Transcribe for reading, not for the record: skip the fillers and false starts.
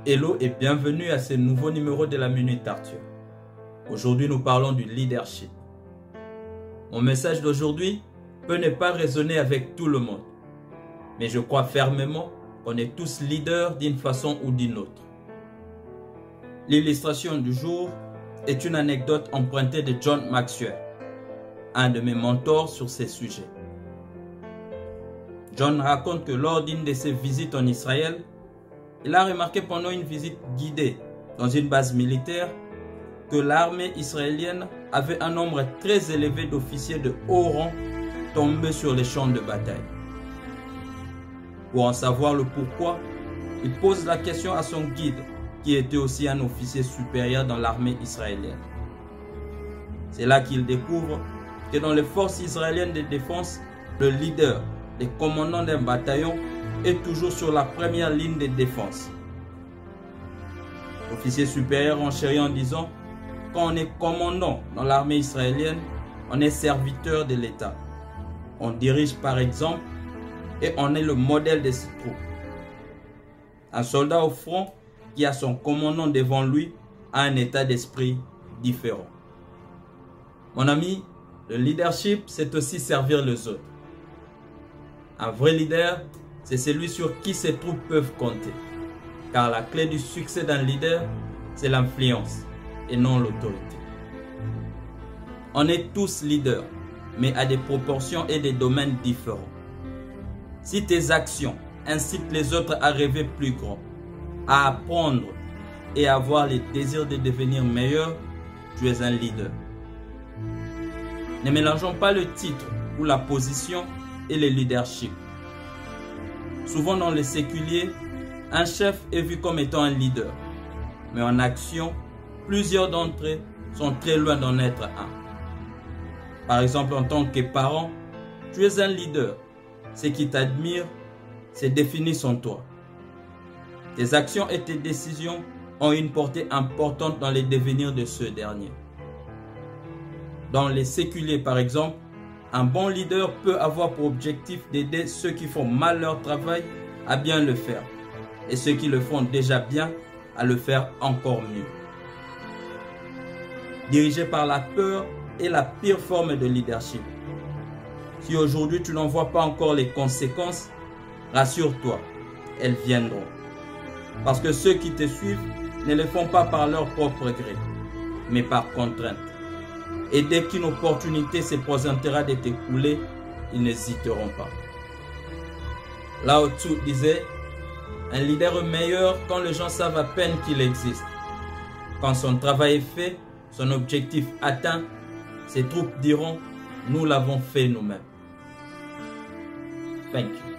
Hello et bienvenue à ce nouveau numéro de la Minute Arthur. Aujourd'hui, nous parlons du leadership. Mon message d'aujourd'hui peut ne pas résonner avec tout le monde, mais je crois fermement qu'on est tous leaders d'une façon ou d'une autre. L'illustration du jour est une anecdote empruntée de John Maxwell, un de mes mentors sur ces sujets. John raconte que lors d'une de ses visites en Israël, il a remarqué pendant une visite guidée dans une base militaire que l'armée israélienne avait un nombre très élevé d'officiers de haut rang tombés sur les champs de bataille. Pour en savoir le pourquoi, il pose la question à son guide, qui était aussi un officier supérieur dans l'armée israélienne. C'est là qu'il découvre que dans les forces israéliennes de défense, le leader, le commandant d'un bataillon, est toujours sur la première ligne de défense. L'officier supérieur enchérit en disant: quand on est commandant dans l'armée israélienne, on est serviteur de l'État. On dirige par exemple et on est le modèle de ses troupes. Un soldat au front qui a son commandant devant lui a un état d'esprit différent. Mon ami, le leadership, c'est aussi servir les autres. Un vrai leader, c'est celui sur qui ses troupes peuvent compter. Car la clé du succès d'un leader, c'est l'influence et non l'autorité. On est tous leaders, mais à des proportions et des domaines différents. Si tes actions incitent les autres à rêver plus grand, à apprendre et à avoir le désir de devenir meilleur, tu es un leader. Ne mélangeons pas le titre ou la position et le leadership. Souvent dans les séculiers, un chef est vu comme étant un leader. Mais en action, plusieurs d'entre eux sont très loin d'en être un. Par exemple, en tant que parent, tu es un leader. Ceux qui t'admirent, c'est défini en toi. Tes actions et tes décisions ont une portée importante dans le devenir de ceux derniers. Dans les séculiers, par exemple, un bon leader peut avoir pour objectif d'aider ceux qui font mal leur travail à bien le faire et ceux qui le font déjà bien à le faire encore mieux. Dirigé par la peur est la pire forme de leadership. Si aujourd'hui tu n'en vois pas encore les conséquences, rassure-toi, elles viendront. Parce que ceux qui te suivent ne le font pas par leur propre gré, mais par contrainte. Et dès qu'une opportunité se présentera de t'écouler, ils n'hésiteront pas. Lao Tzu disait: un leader est meilleur quand les gens savent à peine qu'il existe. Quand son travail est fait, son objectif atteint, ses troupes diront: nous l'avons fait nous-mêmes. Thank you.